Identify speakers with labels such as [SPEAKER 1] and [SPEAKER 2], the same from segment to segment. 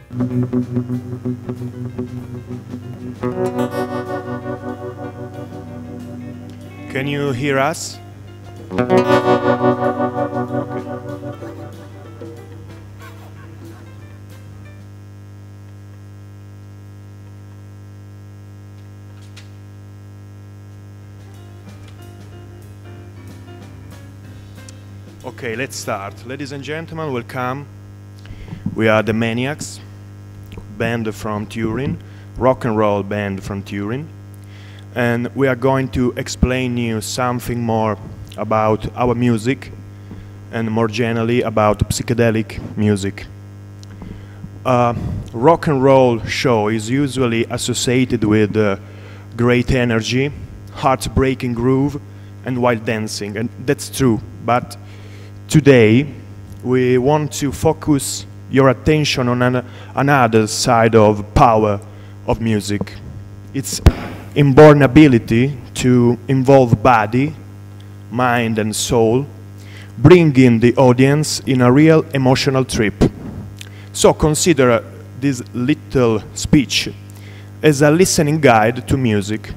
[SPEAKER 1] Can you hear us? Okay, let's start. Ladies and gentlemen, welcome. We are the Maniaxxx, band from Turin, rock and roll band from Turin. And we are going to explain you something more about our music and more generally about psychedelic music. Rock and roll show is usually associated with great energy, heart-breaking groove and wild dancing, and that's true, but today we want to focus your attention on another side of power of music. Its inborn ability to involve body, mind and soul, bringing the audience in a real emotional trip. So consider this little speech as a listening guide to music.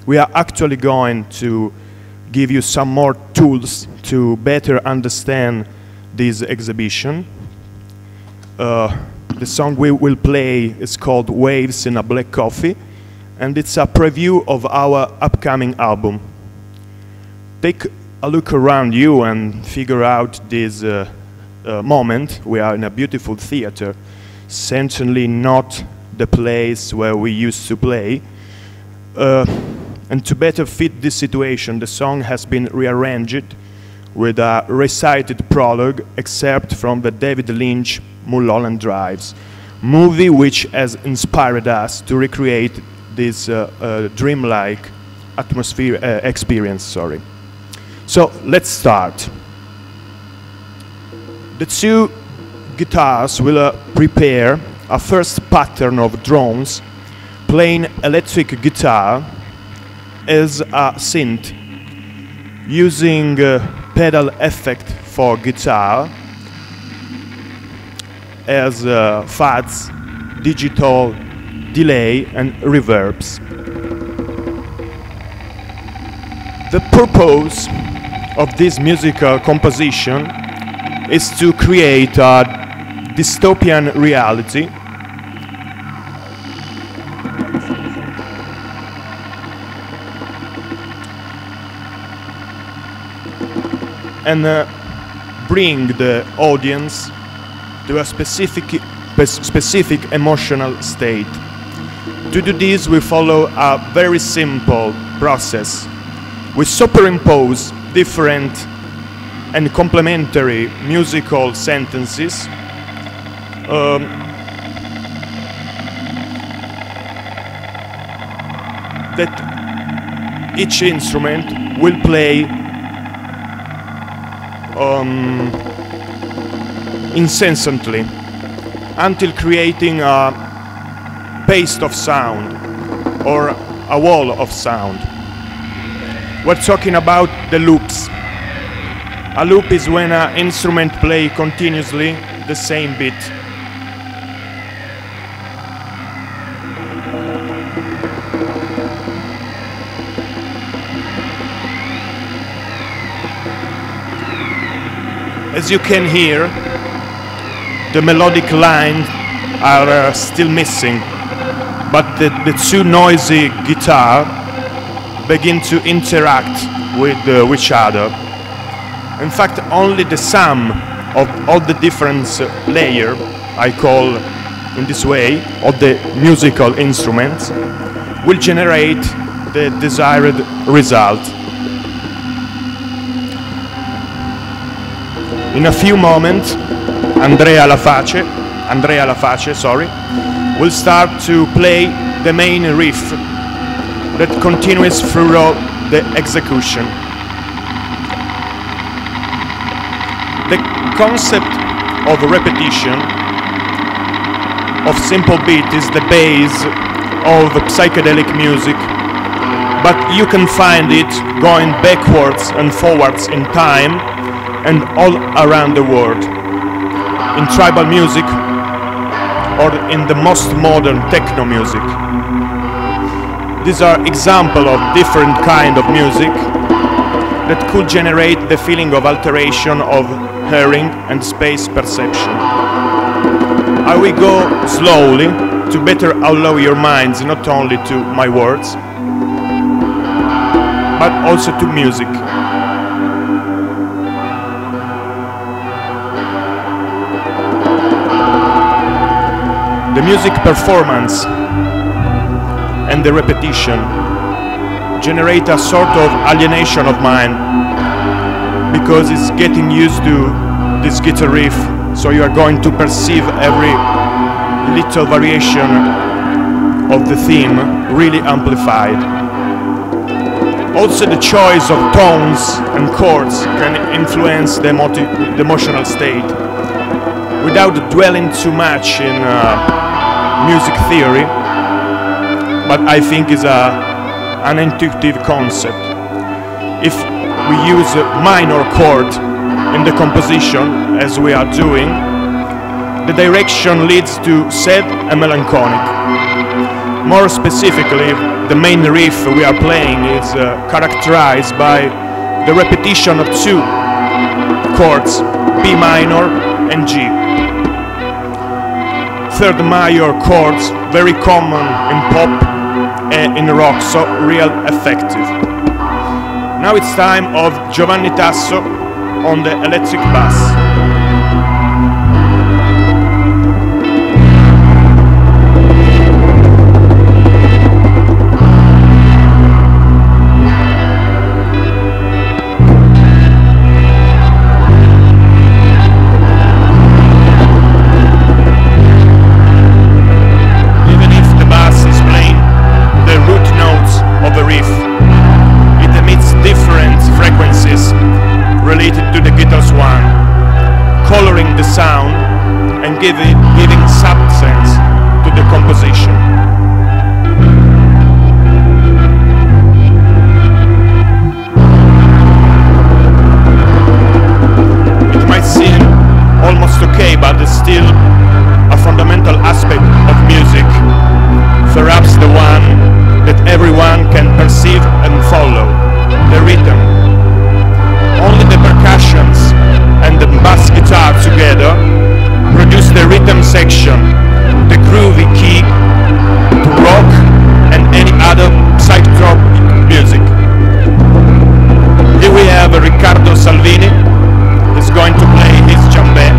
[SPEAKER 1] We are actually going to give you some more tools to better understand this exhibition. The song we will play is called Waves in a Black Coffee, and it's a preview of our upcoming album. Take a look around you and figure out this moment. We are in a beautiful theater, certainly not the place where we used to play. And to better fit this situation, the song has been rearranged with a recited prologue excerpt from the David Lynch Mulholland Drive movie, which has inspired us to recreate this dreamlike atmosphere experience. So let's start. The two guitars will prepare a first pattern of drones playing electric guitar as a synth, using pedal effect for guitar as fuzz, digital delay and reverbs. The purpose of this musical composition is to create a dystopian reality and bring the audience to a specific emotional state. To do this, we follow a very simple process. We superimpose different and complementary musical sentences that each instrument will play incessantly until creating a paste of sound or a wall of sound. We're talking about the loops. A loop is when an instrument plays continuously the same beat. As you can hear, the melodic lines are still missing, but the two noisy guitars begin to interact with each other. In fact, only the sum of all the different layers, I call in this way, of the musical instruments, will generate the desired result. In a few moments, Andrea Laface, will start to play the main riff that continues throughout the execution. The concept of repetition, of simple beat, is the base of psychedelic music, but you can find it going backwards and forwards in time and all around the world. In tribal music, or in the most modern techno music. These are examples of different kind of music that could generate the feeling of alteration of hearing and space perception. I will go slowly to better allow your minds not only to my words, but also to music. The music performance and the repetition generate a sort of alienation of mind, because it's getting used to this guitar riff, so you are going to perceive every little variation of the theme really amplified. Also, the choice of tones and chords can influence the emotional state. Without dwelling too much in music theory, but I think is an intuitive concept. If we use a minor chord in the composition, as we are doing, the direction leads to sad and melancholic. More specifically, the main riff we are playing is characterized by the repetition of two chords, B minor and G. Third major chords, very common in pop and in rock, so real effective. Now it's time of Giovanni Tasso on the electric bass. Sound and giving substance to the composition. It might seem almost okay, but it's still a fundamental aspect of music, perhaps the one that everyone can perceive and follow, the rhythm. Only the percussions and the bass guitar together produce the rhythm section, the groovy key to rock and any other psychotropic music. Here we have Riccardo Salvini, who's going to play his djembe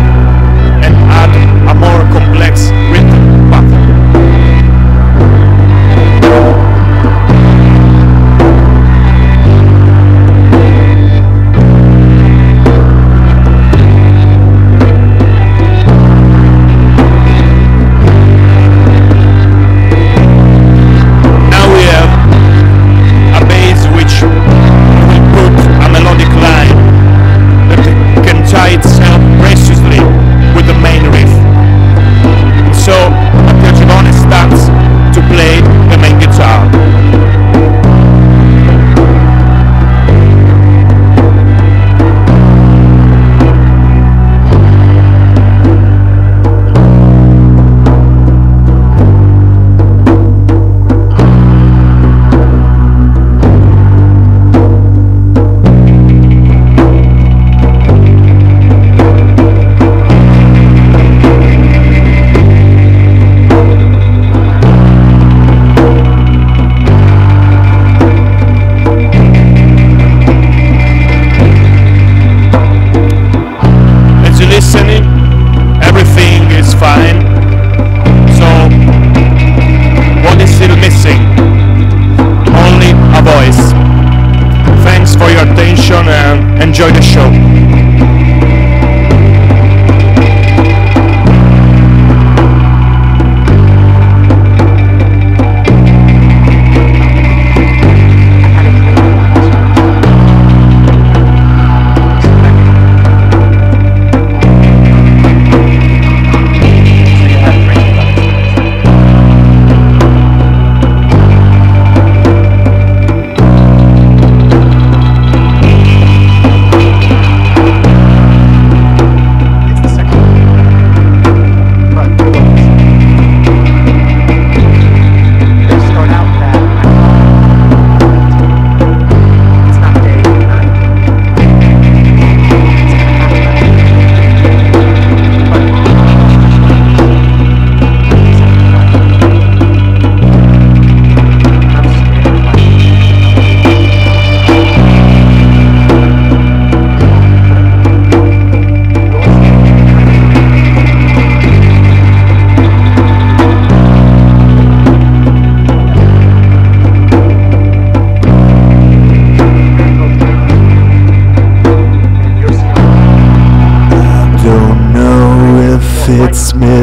[SPEAKER 1] and add a more complex rhythm pattern. Enjoy the show.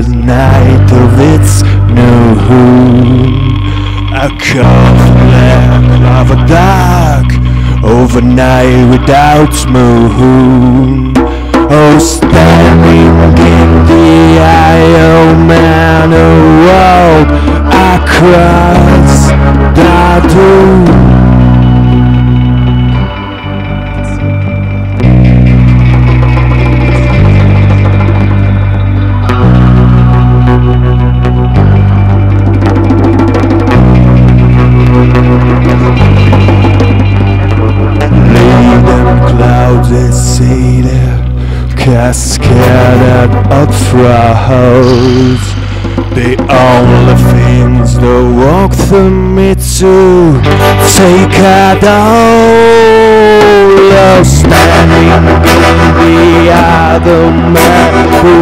[SPEAKER 1] the night of its noon. A cold black of a dark overnight without moon. Oh, standing in the eye of man who walked across the doom. Cascaded up throws the only things that walk through me to take a down. Standing in the other man who